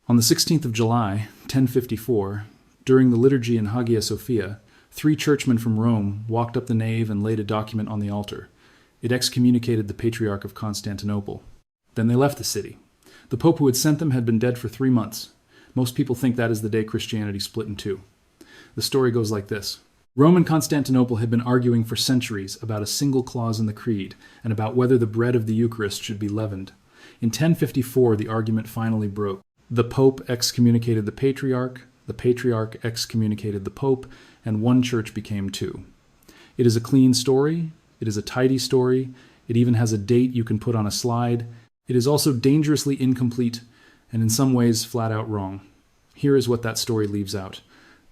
On the 16th of July, 1054, during the liturgy in Hagia Sophia, 3 churchmen from Rome walked up the nave and laid a document on the altar. It excommunicated the Patriarch of Constantinople. Then they left the city. The Pope who had sent them had been dead for 3 months. Most people think that is the day Christianity split in two. The story goes like this. Rome and Constantinople had been arguing for centuries about a single clause in the creed and about whether the bread of the Eucharist should be leavened. In 1054, the argument finally broke. The Pope excommunicated the Patriarch excommunicated the Pope, and one church became two. It is a clean story. It is a tidy story. It even has a date you can put on a slide. It is also dangerously incomplete and in some ways flat out wrong. Here is what that story leaves out.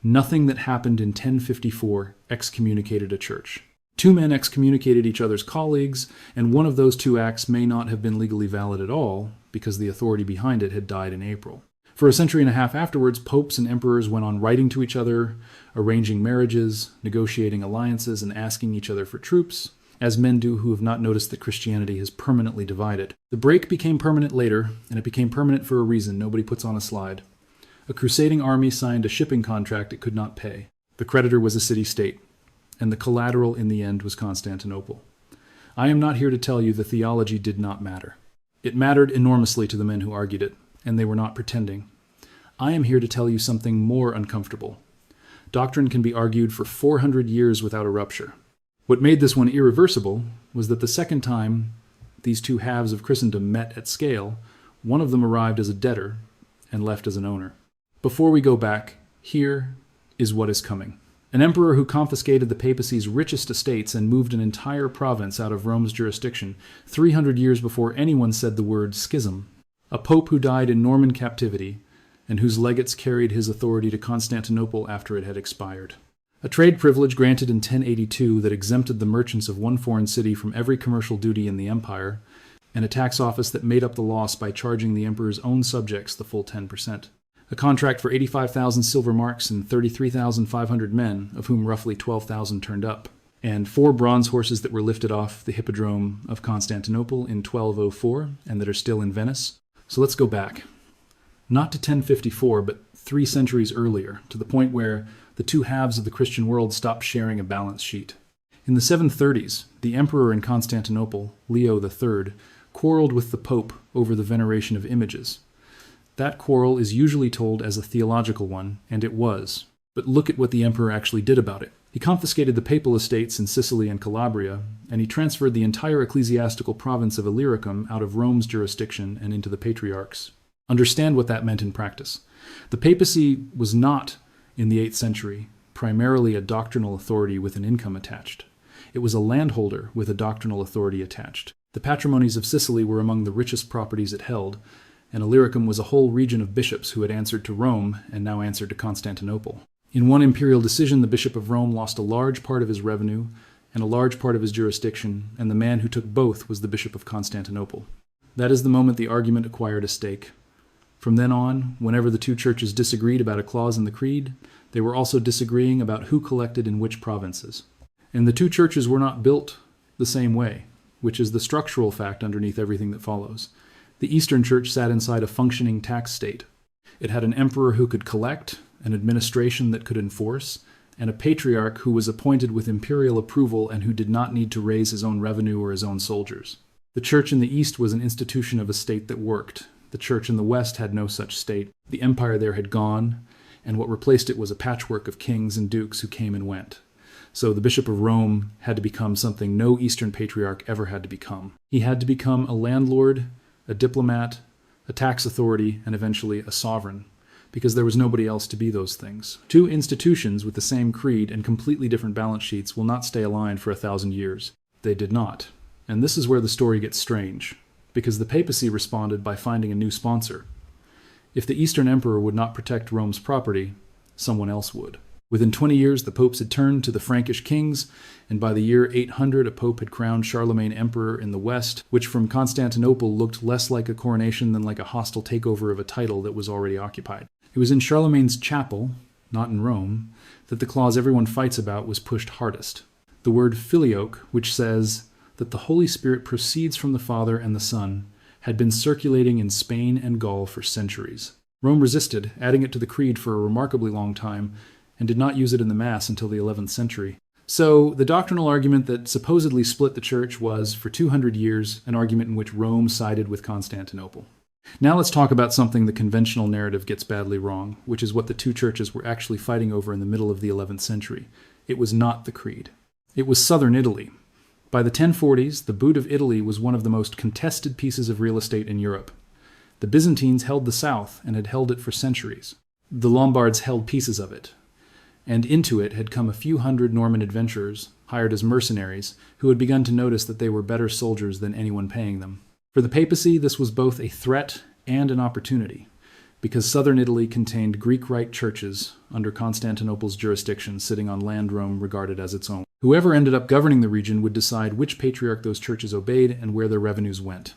Nothing that happened in 1054 excommunicated a church. 2 men excommunicated each other's colleagues, and one of those 2 acts may not have been legally valid at all, because the authority behind it had died in April. For a century and a half afterwards, popes and emperors went on writing to each other, arranging marriages, negotiating alliances, and asking each other for troops, as men do who have not noticed that Christianity has permanently divided. The break became permanent later, and it became permanent for a reason nobody puts on a slide. A crusading army signed a shipping contract it could not pay. The creditor was a city-state, and the collateral in the end was Constantinople. I am not here to tell you the theology did not matter. It mattered enormously to the men who argued it, and they were not pretending. I am here to tell you something more uncomfortable. Doctrine can be argued for 400 years without a rupture. What made this one irreversible was that the second time these 2 halves of Christendom met at scale, one of them arrived as a debtor and left as an owner. Before we go back, here is what is coming. An emperor who confiscated the papacy's richest estates and moved an entire province out of Rome's jurisdiction 300 years before anyone said the word schism. A pope who died in Norman captivity and whose legates carried his authority to Constantinople after it had expired. A trade privilege granted in 1082 that exempted the merchants of one foreign city from every commercial duty in the empire, and a tax office that made up the loss by charging the emperor's own subjects the full 10%. A contract for 85,000 silver marks and 33,500 men, of whom roughly 12,000 turned up, and 4 bronze horses that were lifted off the hippodrome of Constantinople in 1204 and that are still in Venice. So let's go back. Not to 1054, but 3 centuries earlier, to the point where the 2 halves of the Christian world stopped sharing a balance sheet. In the 730s, the emperor in Constantinople, Leo III, quarreled with the Pope over the veneration of images. That quarrel is usually told as a theological one, and it was. But look at what the emperor actually did about it. He confiscated the papal estates in Sicily and Calabria, and he transferred the entire ecclesiastical province of Illyricum out of Rome's jurisdiction and into the Patriarch's. Understand what that meant in practice. The papacy was not, in the 8th century, primarily a doctrinal authority with an income attached. It was a landholder with a doctrinal authority attached. The patrimonies of Sicily were among the richest properties it held, and Illyricum was a whole region of bishops who had answered to Rome and now answered to Constantinople. In one imperial decision, the Bishop of Rome lost a large part of his revenue and a large part of his jurisdiction, and the man who took both was the Bishop of Constantinople. That is the moment the argument acquired a stake. From then on, whenever the 2 churches disagreed about a clause in the creed, they were also disagreeing about who collected in which provinces. And the 2 churches were not built the same way, which is the structural fact underneath everything that follows. The Eastern Church sat inside a functioning tax state. It had an emperor who could collect, an administration that could enforce, and a patriarch who was appointed with imperial approval and who did not need to raise his own revenue or his own soldiers. The Church in the East was an institution of a state that worked. The Church in the West had no such state. The empire there had gone, and what replaced it was a patchwork of kings and dukes who came and went. So the Bishop of Rome had to become something no Eastern patriarch ever had to become. He had to become a landlord, a diplomat, a tax authority, and eventually a sovereign, because there was nobody else to be those things. 2 institutions with the same creed and completely different balance sheets will not stay aligned for 1,000 years. They did not. And this is where the story gets strange, because the papacy responded by finding a new sponsor. If the Eastern emperor would not protect Rome's property, someone else would. Within 20 years, the popes had turned to the Frankish kings, and by the year 800, a pope had crowned Charlemagne emperor in the West, which from Constantinople looked less like a coronation than like a hostile takeover of a title that was already occupied. It was in Charlemagne's chapel, not in Rome, that the clause everyone fights about was pushed hardest. The word filioque, which says that the Holy Spirit proceeds from the Father and the Son, had been circulating in Spain and Gaul for centuries. Rome resisted, adding it to the creed for a remarkably long time, and did not use it in the Mass until the 11th century. So, the doctrinal argument that supposedly split the Church was, for 200 years, an argument in which Rome sided with Constantinople. Now let's talk about something the conventional narrative gets badly wrong, which is what the two churches were actually fighting over in the middle of the 11th century. It was not the creed. It was southern Italy. By the 1040s, the Boot of Italy was one of the most contested pieces of real estate in Europe. The Byzantines held the south and had held it for centuries. The Lombards held pieces of it. And into it had come a few hundred Norman adventurers, hired as mercenaries, who had begun to notice that they were better soldiers than anyone paying them. For the papacy, this was both a threat and an opportunity, because southern Italy contained Greek Rite churches under Constantinople's jurisdiction sitting on land Rome regarded as its own. Whoever ended up governing the region would decide which patriarch those churches obeyed and where their revenues went.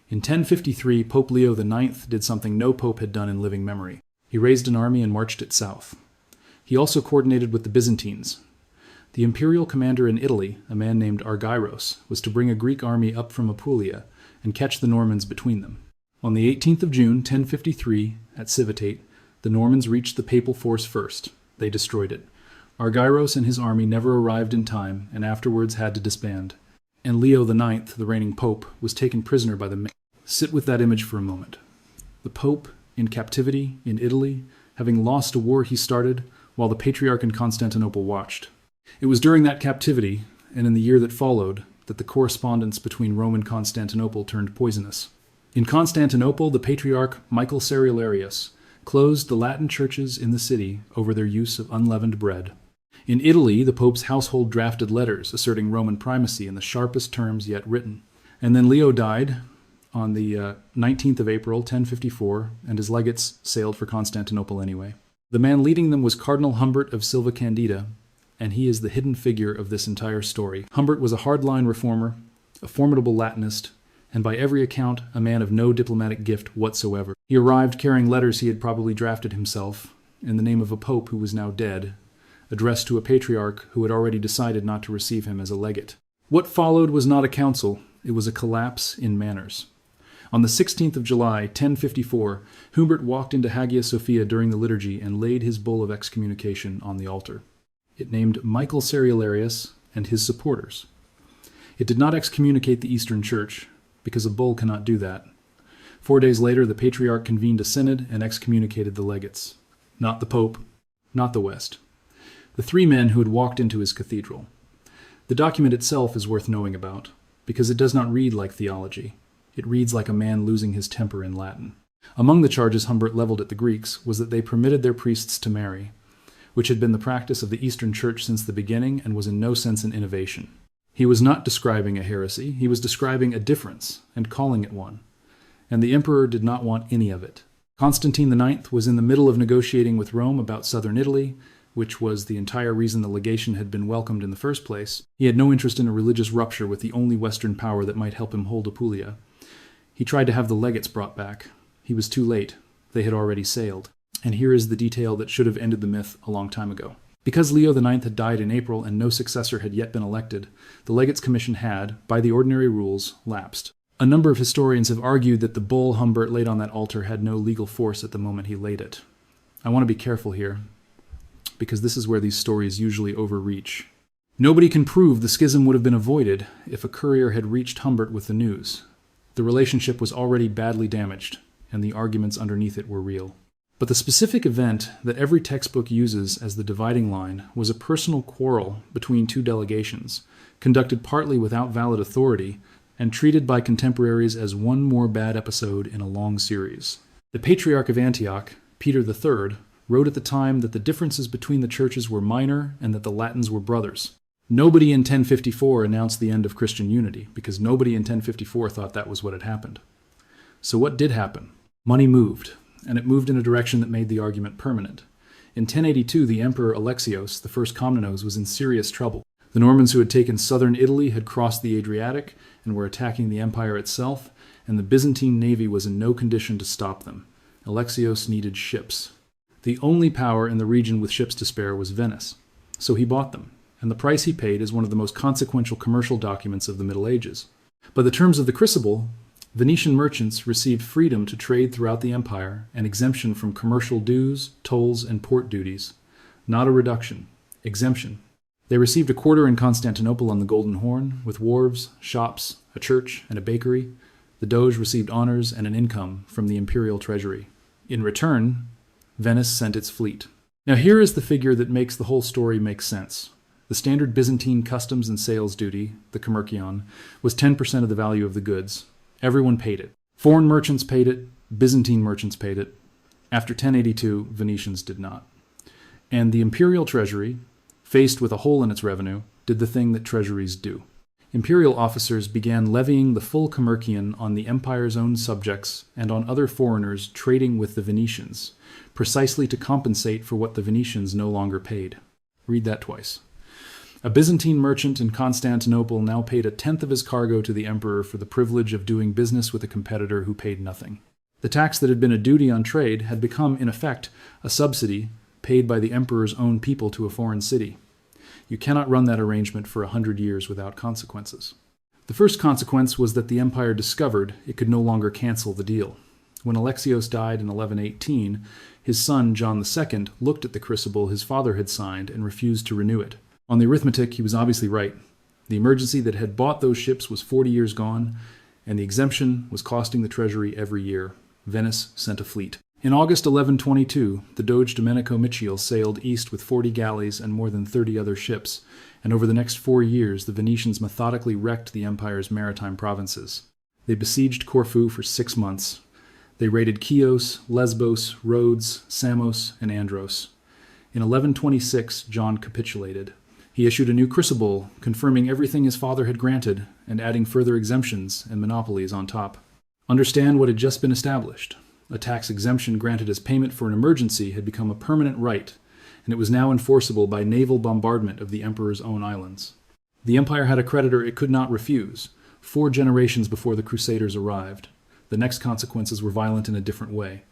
In 1053, Pope Leo IX did something no pope had done in living memory. He raised an army and marched it south. He also coordinated with the Byzantines. The imperial commander in Italy, a man named Argyros, was to bring a Greek army up from Apulia and catch the Normans between them. On the 18th of June, 1053, at Civitate, the Normans reached the papal force first. They destroyed it. Argyros and his army never arrived in time and afterwards had to disband. And Leo IX, the reigning pope, was taken prisoner by the... Sit with that image for a moment. The pope, in captivity, in Italy, having lost a war he started, while the patriarch in Constantinople watched. It was during that captivity, and in the year that followed, that the correspondence between Rome and Constantinople turned poisonous. In Constantinople, the patriarch Michael Cerularius closed the Latin churches in the city over their use of unleavened bread. In Italy, the pope's household drafted letters asserting Roman primacy in the sharpest terms yet written. And then Leo died on the 19th of April, 1054, and his legates sailed for Constantinople anyway. The man leading them was Cardinal Humbert of Silva Candida, and he is the hidden figure of this entire story. Humbert was a hardline reformer, a formidable Latinist, and by every account, a man of no diplomatic gift whatsoever. He arrived carrying letters he had probably drafted himself, in the name of a pope who was now dead, addressed to a patriarch who had already decided not to receive him as a legate. What followed was not a council, it was a collapse in manners. On the 16th of July, 1054, Humbert walked into Hagia Sophia during the liturgy and laid his bull of excommunication on the altar. It named Michael Cerularius and his supporters. It did not excommunicate the Eastern Church, because a bull cannot do that. 4 days later, the Patriarch convened a synod and excommunicated the legates. Not the Pope, not the West. The three men who had walked into his cathedral. The document itself is worth knowing about, because it does not read like theology. It reads like a man losing his temper in Latin. Among the charges Humbert leveled at the Greeks was that they permitted their priests to marry, which had been the practice of the Eastern Church since the beginning and was in no sense an innovation. He was not describing a heresy, he was describing a difference and calling it one. And the emperor did not want any of it. Constantine IX was in the middle of negotiating with Rome about southern Italy, which was the entire reason the legation had been welcomed in the first place. He had no interest in a religious rupture with the only Western power that might help him hold Apulia. He tried to have the legates brought back. He was too late. They had already sailed. And here is the detail that should have ended the myth a long time ago. Because Leo IX had died in April and no successor had yet been elected, the legates' commission had, by the ordinary rules, lapsed. A number of historians have argued that the bull Humbert laid on that altar had no legal force at the moment he laid it. I want to be careful here, because this is where these stories usually overreach. Nobody can prove the schism would have been avoided if a courier had reached Humbert with the news. The relationship was already badly damaged, and the arguments underneath it were real. But the specific event that every textbook uses as the dividing line was a personal quarrel between two delegations, conducted partly without valid authority, and treated by contemporaries as one more bad episode in a long series. The Patriarch of Antioch, Peter III, wrote at the time that the differences between the churches were minor and that the Latins were brothers. Nobody in 1054 announced the end of Christian unity, because nobody in 1054 thought that was what had happened. So what did happen? Money moved, and it moved in a direction that made the argument permanent. In 1082, the Emperor Alexios, the first Komnenos, was in serious trouble. The Normans who had taken southern Italy had crossed the Adriatic and were attacking the empire itself, and the Byzantine navy was in no condition to stop them. Alexios needed ships. The only power in the region with ships to spare was Venice, so he bought them, and the price he paid is one of the most consequential commercial documents of the Middle Ages. By the terms of the crucible, Venetian merchants received freedom to trade throughout the empire and exemption from commercial dues, tolls, and port duties. Not a reduction. Exemption. They received a quarter in Constantinople on the Golden Horn, with wharves, shops, a church, and a bakery. The Doge received honors and an income from the imperial treasury. In return, Venice sent its fleet. Now here is the figure that makes the whole story make sense. The standard Byzantine customs and sales duty, the commercion, was 10% of the value of the goods. Everyone paid it. Foreign merchants paid it, Byzantine merchants paid it. After 1082, Venetians did not. And the imperial treasury, faced with a hole in its revenue, did the thing that treasuries do. Imperial officers began levying the full commercion on the empire's own subjects and on other foreigners trading with the Venetians, precisely to compensate for what the Venetians no longer paid. Read that twice. A Byzantine merchant in Constantinople now paid a tenth of his cargo to the emperor for the privilege of doing business with a competitor who paid nothing. The tax that had been a duty on trade had become, in effect, a subsidy paid by the emperor's own people to a foreign city. You cannot run that arrangement for 100 years without consequences. The first consequence was that the empire discovered it could no longer cancel the deal. When Alexios died in 1118, his son John II looked at the crucible his father had signed and refused to renew it. On the arithmetic, he was obviously right. The emergency that had bought those ships was 40 years gone, and the exemption was costing the treasury every year. Venice sent a fleet. In August 1122, the Doge Domenico Michiel sailed east with 40 galleys and more than 30 other ships, and over the next 4 years the Venetians methodically wrecked the empire's maritime provinces. They besieged Corfu for 6 months. They raided Chios, Lesbos, Rhodes, Samos, and Andros. In 1126, John capitulated. He issued a new crucible, confirming everything his father had granted, and adding further exemptions and monopolies on top. Understand what had just been established. A tax exemption granted as payment for an emergency had become a permanent right, and it was now enforceable by naval bombardment of the emperor's own islands. The empire had a creditor it could not refuse, 4 generations before the Crusaders arrived. The next consequences were violent in a different way.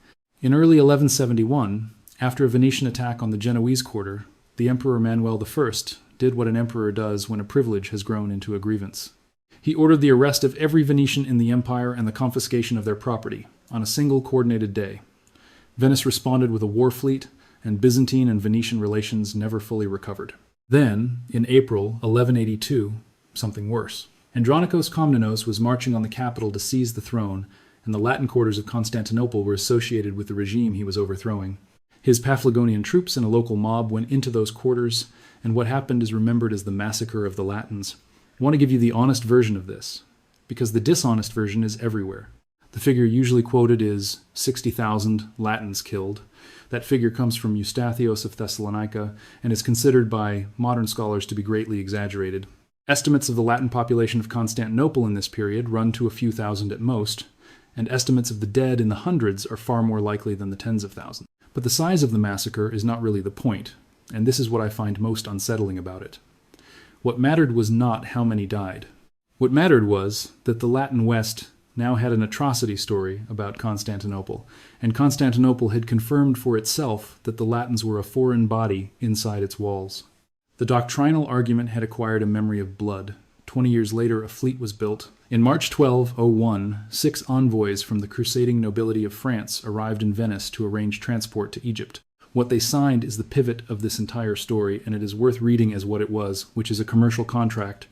In early 1171, after a Venetian attack on the Genoese quarter, the Emperor Manuel I did what an emperor does when a privilege has grown into a grievance. He ordered the arrest of every Venetian in the empire and the confiscation of their property, on a single coordinated day. Venice responded with a war fleet, and Byzantine and Venetian relations never fully recovered. Then, in April 1182, something worse. Andronikos Komnenos was marching on the capital to seize the throne, and the Latin quarters of Constantinople were associated with the regime he was overthrowing. His Paphlagonian troops and a local mob went into those quarters, and what happened is remembered as the Massacre of the Latins. I want to give you the honest version of this, because the dishonest version is everywhere. The figure usually quoted is 60,000 Latins killed. That figure comes from Eustathios of Thessalonica and is considered by modern scholars to be greatly exaggerated. Estimates of the Latin population of Constantinople in this period run to a few thousand at most, and estimates of the dead in the hundreds are far more likely than the tens of thousands. But the size of the massacre is not really the point, and this is what I find most unsettling about it. What mattered was not how many died. What mattered was that the Latin West now had an atrocity story about Constantinople, and Constantinople had confirmed for itself that the Latins were a foreign body inside its walls. The doctrinal argument had acquired a memory of blood. 20 years later, a fleet was built. In March 1201, 6 envoys from the crusading nobility of France arrived in Venice to arrange transport to Egypt. What they signed is the pivot of this entire story, and it is worth reading as what it was, which is a commercial contract.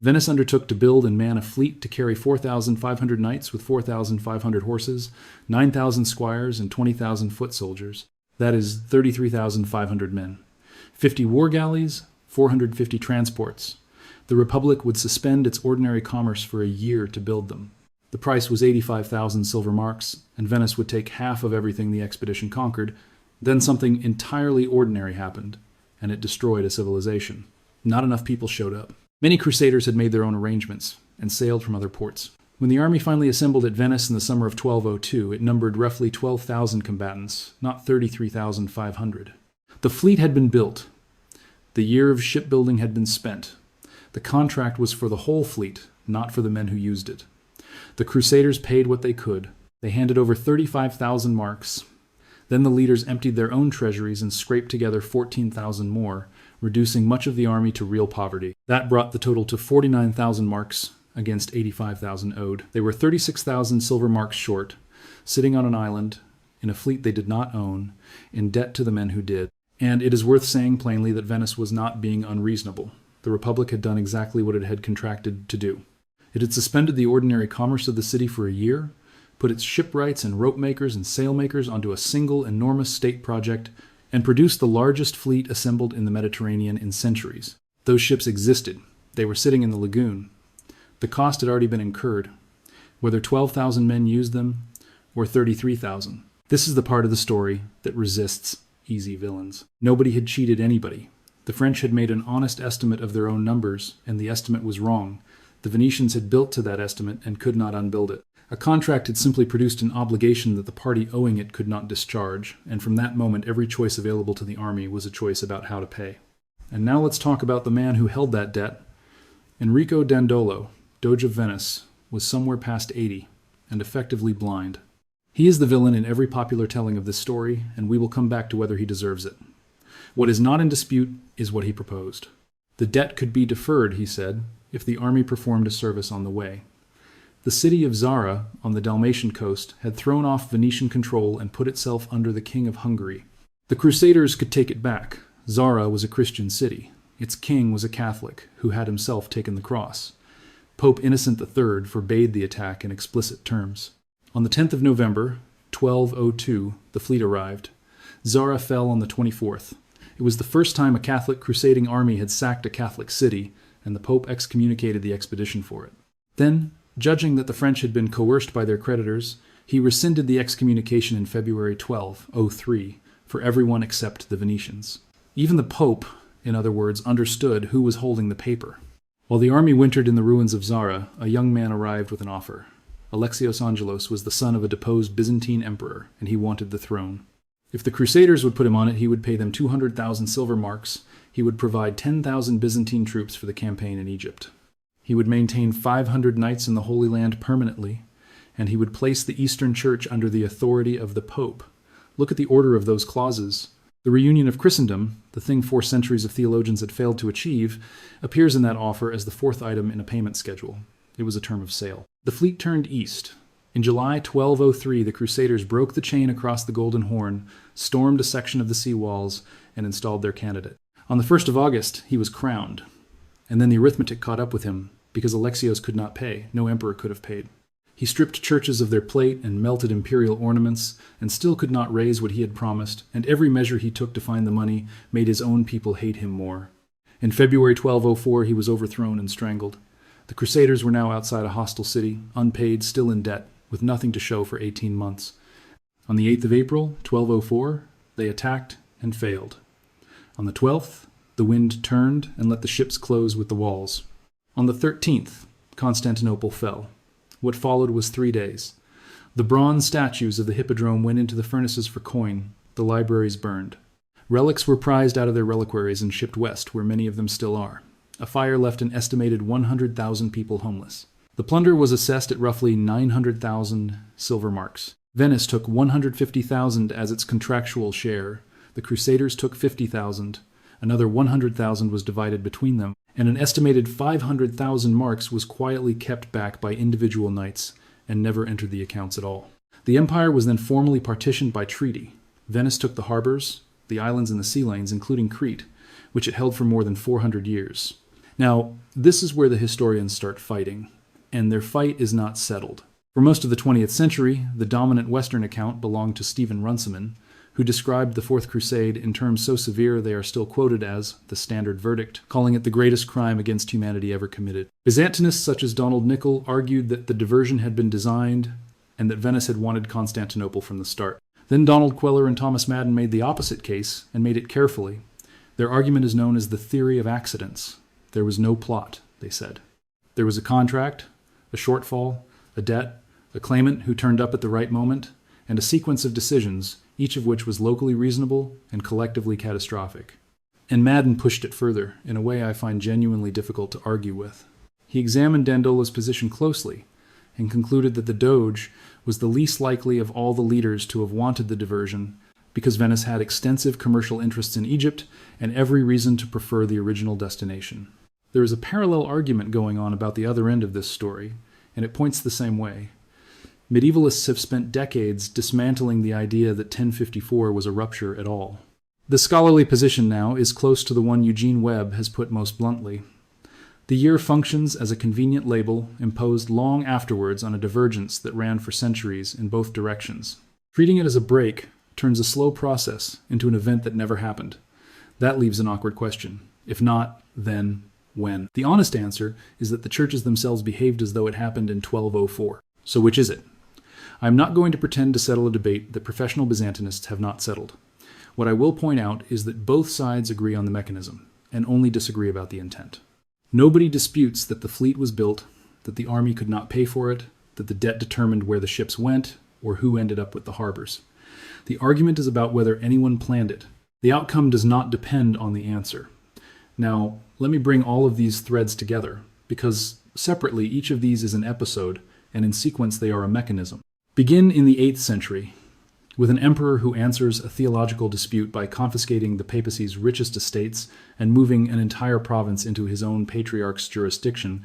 Venice undertook to build and man a fleet to carry 4,500 knights with 4,500 horses, 9,000 squires, and 20,000 foot soldiers. That is 33,500 men. 50 war galleys, 450 transports. The Republic would suspend its ordinary commerce for a year to build them. The price was 85,000 silver marks, and Venice would take half of everything the expedition conquered. Then something entirely ordinary happened, and it destroyed a civilization. Not enough people showed up. Many crusaders had made their own arrangements and sailed from other ports. When the army finally assembled at Venice in the summer of 1202, it numbered roughly 12,000 combatants, not 33,500. The fleet had been built. The year of shipbuilding had been spent. The contract was for the whole fleet, not for the men who used it. The crusaders paid what they could. They handed over 35,000 marks. Then the leaders emptied their own treasuries and scraped together 14,000 more, reducing much of the army to real poverty. That brought the total to 49,000 marks, against 85,000 owed. They were 36,000 silver marks short, sitting on an island, in a fleet they did not own, in debt to the men who did. And it is worth saying plainly that Venice was not being unreasonable. The Republic had done exactly what it had contracted to do. It had suspended the ordinary commerce of the city for a year, put its shipwrights and rope makers and sailmakers onto a single enormous state project, and produced the largest fleet assembled in the Mediterranean in centuries. Those ships existed. They were sitting in the lagoon. The cost had already been incurred, whether 12,000 men used them or 33,000. This is the part of the story that resists easy villains. Nobody had cheated anybody. The French had made an honest estimate of their own numbers, and the estimate was wrong. The Venetians had built to that estimate and could not unbuild it. A contract had simply produced an obligation that the party owing it could not discharge, and from that moment every choice available to the army was a choice about how to pay. And now let's talk about the man who held that debt. Enrico Dandolo, Doge of Venice, was somewhere past 80 and effectively blind. He is the villain in every popular telling of this story, and we will come back to whether he deserves it. What is not in dispute is what he proposed. The debt could be deferred, he said, if the army performed a service on the way. The city of Zara, on the Dalmatian coast, had thrown off Venetian control and put itself under the king of Hungary. The Crusaders could take it back. Zara was a Christian city. Its king was a Catholic, who had himself taken the cross. Pope Innocent III forbade the attack in explicit terms. On the 10th of November, 1202, the fleet arrived. Zara fell on the 24th. It was the first time a Catholic crusading army had sacked a Catholic city, and the Pope excommunicated the expedition for it. Then, judging that the French had been coerced by their creditors, he rescinded the excommunication in February 1203 for everyone except the Venetians. Even the Pope, in other words, understood who was holding the paper. While the army wintered in the ruins of Zara, a young man arrived with an offer. Alexios Angelos was the son of a deposed Byzantine emperor, and he wanted the throne. If the Crusaders would put him on it, he would pay them 200,000 silver marks. He would provide 10,000 Byzantine troops for the campaign in Egypt. He would maintain 500 knights in the Holy Land permanently, and he would place the Eastern Church under the authority of the Pope. Look at the order of those clauses. The reunion of Christendom, the thing 4 centuries of theologians had failed to achieve, appears in that offer as the 4th item in a payment schedule. It was a term of sale. The fleet turned east. In July 1203, the Crusaders broke the chain across the Golden Horn, stormed a section of the sea walls, and installed their candidate. On the 1st of August, he was crowned. And then the arithmetic caught up with him, because Alexios could not pay. No emperor could have paid. He stripped churches of their plate and melted imperial ornaments, and still could not raise what he had promised, and every measure he took to find the money made his own people hate him more. In February 1204, he was overthrown and strangled. The Crusaders were now outside a hostile city, unpaid, still in debt, with nothing to show for 18 months. On the 8th of April, 1204, they attacked and failed. On the 12th, the wind turned and let the ships close with the walls. On the 13th, Constantinople fell. What followed was 3 days. The bronze statues of the Hippodrome went into the furnaces for coin. The libraries burned. Relics were prized out of their reliquaries and shipped west, where many of them still are. A fire left an estimated 100,000 people homeless. The plunder was assessed at roughly 900,000 silver marks. Venice took 150,000 as its contractual share. The Crusaders took 50,000. Another 100,000 was divided between them, and an estimated 500,000 marks was quietly kept back by individual knights and never entered the accounts at all. The empire was then formally partitioned by treaty. Venice took the harbors, the islands and the sea lanes, including Crete, which it held for more than 400 years. Now, this is where the historians start fighting, and their fight is not settled. For most of the 20th century, the dominant Western account belonged to Stephen Runciman, who described the Fourth Crusade in terms so severe they are still quoted as the standard verdict, calling it the greatest crime against humanity ever committed. Byzantinists such as Donald Nickel argued that the diversion had been designed and that Venice had wanted Constantinople from the start. Then Donald Queller and Thomas Madden made the opposite case and made it carefully. Their argument is known as the theory of accidents. There was no plot, they said. There was a contract, a shortfall, a debt, a claimant who turned up at the right moment, and a sequence of decisions, each of which was locally reasonable and collectively catastrophic. And Madden pushed it further, in a way I find genuinely difficult to argue with. He examined Dandolo's position closely, and concluded that the Doge was the least likely of all the leaders to have wanted the diversion, because Venice had extensive commercial interests in Egypt and every reason to prefer the original destination. There is a parallel argument going on about the other end of this story, and it points the same way. Medievalists have spent decades dismantling the idea that 1054 was a rupture at all. The scholarly position now is close to the one Eugene Webb has put most bluntly. The year functions as a convenient label imposed long afterwards on a divergence that ran for centuries in both directions. Treating it as a break turns a slow process into an event that never happened. That leaves an awkward question. If not, then when? The honest answer is that the churches themselves behaved as though it happened in 1204. So which is it? I am not going to pretend to settle a debate that professional Byzantinists have not settled. What I will point out is that both sides agree on the mechanism, and only disagree about the intent. Nobody disputes that the fleet was built, that the army could not pay for it, that the debt determined where the ships went, or who ended up with the harbors. The argument is about whether anyone planned it. The outcome does not depend on the answer. Now, let me bring all of these threads together, because separately each of these is an episode, and in sequence they are a mechanism. Begin in the 8th century, with an emperor who answers a theological dispute by confiscating the papacy's richest estates and moving an entire province into his own patriarch's jurisdiction,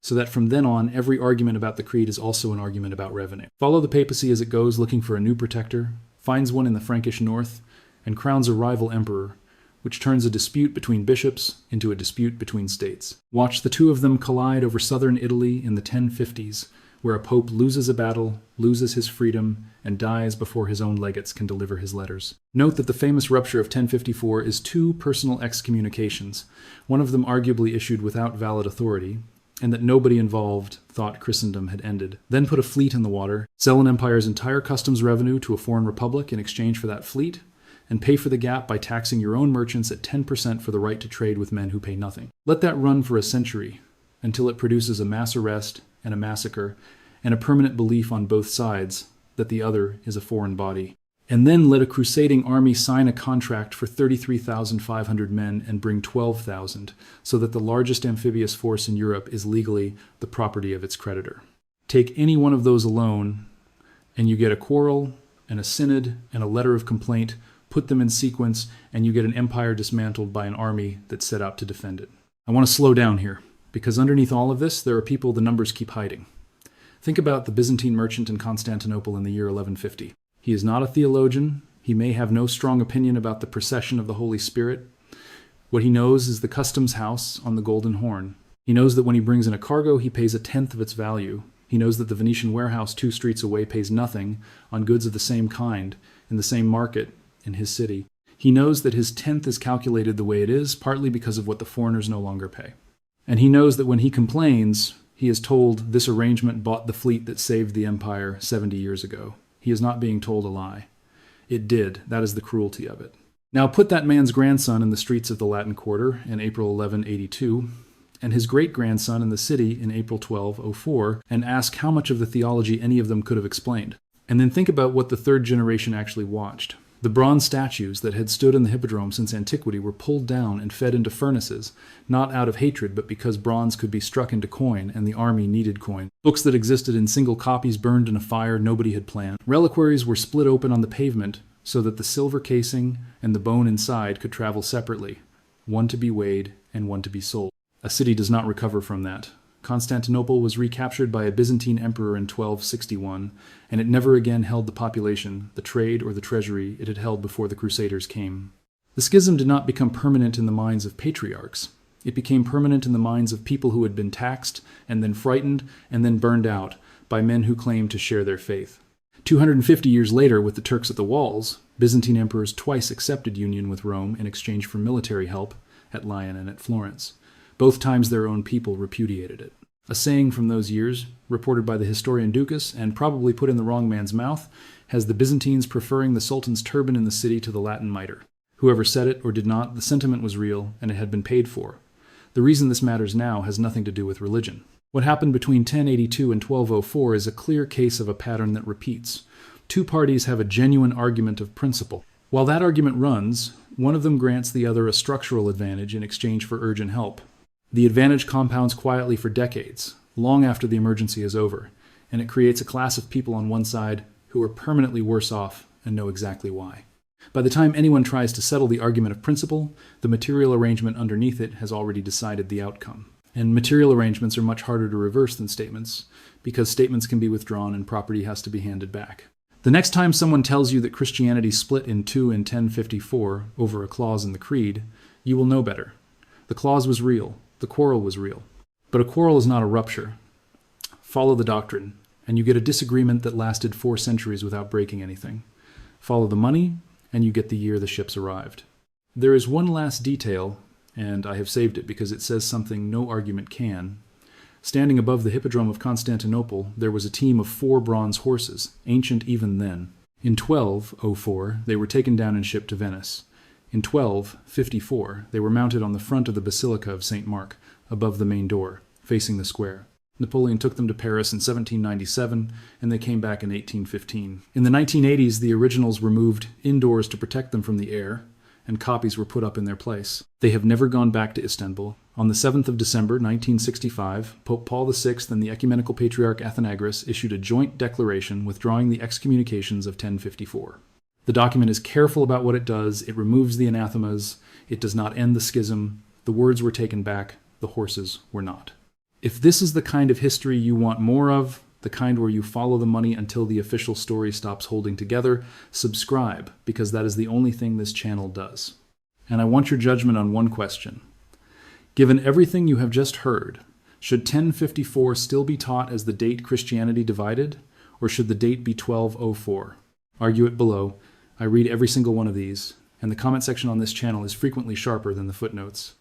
so that from then on every argument about the creed is also an argument about revenue. Follow the papacy as it goes looking for a new protector, finds one in the Frankish north, and crowns a rival emperor, which turns a dispute between bishops into a dispute between states. Watch the two of them collide over southern Italy in the 1050s, where a pope loses a battle, loses his freedom, and dies before his own legates can deliver his letters. Note that the famous rupture of 1054 is 2 personal excommunications, one of them arguably issued without valid authority, and that nobody involved thought Christendom had ended. Then put a fleet in the water, sell an empire's entire customs revenue to a foreign republic in exchange for that fleet, and pay for the gap by taxing your own merchants at 10% for the right to trade with men who pay nothing. Let that run for a century, until it produces a mass arrest and a massacre, and a permanent belief on both sides that the other is a foreign body. And then let a crusading army sign a contract for 33,500 men and bring 12,000, so that the largest amphibious force in Europe is legally the property of its creditor. Take any one of those alone, and you get a quarrel, and a synod, and a letter of complaint. Put them in sequence, and you get an empire dismantled by an army that set out to defend it. I want to slow down here, because underneath all of this, there are people the numbers keep hiding. Think about the Byzantine merchant in Constantinople in the year 1150. He is not a theologian. He may have no strong opinion about the procession of the Holy Spirit. What he knows is the customs house on the Golden Horn. He knows that when he brings in a cargo, he pays 1/10 of its value. He knows that the Venetian warehouse 2 streets away pays nothing on goods of the same kind in the same market in his city. He knows that his 1/10 is calculated the way it is, partly because of what the foreigners no longer pay. And he knows that when he complains, he is told this arrangement bought the fleet that saved the empire 70 years ago. He is not being told a lie. It did. That is the cruelty of it. Now put that man's grandson in the streets of the Latin Quarter in April 1182, and his great-grandson in the city in April 1204, and ask how much of the theology any of them could have explained. And then think about what the third generation actually watched. The bronze statues that had stood in the hippodrome since antiquity were pulled down and fed into furnaces, not out of hatred, but because bronze could be struck into coin, and the army needed coin. Books that existed in single copies burned in a fire nobody had planned. Reliquaries were split open on the pavement so that the silver casing and the bone inside could travel separately, one to be weighed and one to be sold. A city does not recover from that. Constantinople was recaptured by a Byzantine emperor in 1261, and it never again held the population, the trade, or the treasury it had held before the Crusaders came. The schism did not become permanent in the minds of patriarchs. It became permanent in the minds of people who had been taxed, and then frightened, and then burned out by men who claimed to share their faith. 250 years later, with the Turks at the walls, Byzantine emperors twice accepted union with Rome in exchange for military help at Lyon and at Florence. Both times their own people repudiated it. A saying from those years, reported by the historian Ducas, and probably put in the wrong man's mouth, has the Byzantines preferring the Sultan's turban in the city to the Latin mitre. Whoever said it or did not, the sentiment was real, and it had been paid for. The reason this matters now has nothing to do with religion. What happened between 1082 and 1204 is a clear case of a pattern that repeats. 2 parties have a genuine argument of principle. While that argument runs, one of them grants the other a structural advantage in exchange for urgent help. The advantage compounds quietly for decades, long after the emergency is over, and it creates a class of people on one side who are permanently worse off and know exactly why. By the time anyone tries to settle the argument of principle, the material arrangement underneath it has already decided the outcome. And material arrangements are much harder to reverse than statements, because statements can be withdrawn and property has to be handed back. The next time someone tells you that Christianity split in two in 1054 over a clause in the Creed, you will know better. The clause was real. The quarrel was real. But a quarrel is not a rupture. Follow the doctrine, and you get a disagreement that lasted 4 centuries without breaking anything. Follow the money, and you get the year the ships arrived. There is one last detail, and I have saved it because it says something no argument can. Standing above the Hippodrome of Constantinople, there was a team of 4 bronze horses, ancient even then. In 1204, they were taken down and shipped to Venice. In 1254, they were mounted on the front of the Basilica of St. Mark, above the main door, facing the square. Napoleon took them to Paris in 1797, and they came back in 1815. In the 1980s, the originals were moved indoors to protect them from the air, and copies were put up in their place. They have never gone back to Istanbul. On the 7th of December, 1965, Pope Paul VI and the Ecumenical Patriarch Athanagris issued a joint declaration withdrawing the excommunications of 1054. The document is careful about what it does. It removes the anathemas. It does not end the schism. The words were taken back. The horses were not. If this is the kind of history you want more of, the kind where you follow the money until the official story stops holding together, subscribe, because that is the only thing this channel does. And I want your judgment on one question. Given everything you have just heard, should 1054 still be taught as the date Christianity divided, or should the date be 1204? Argue it below. I read every single one of these, and the comment section on this channel is frequently sharper than the footnotes.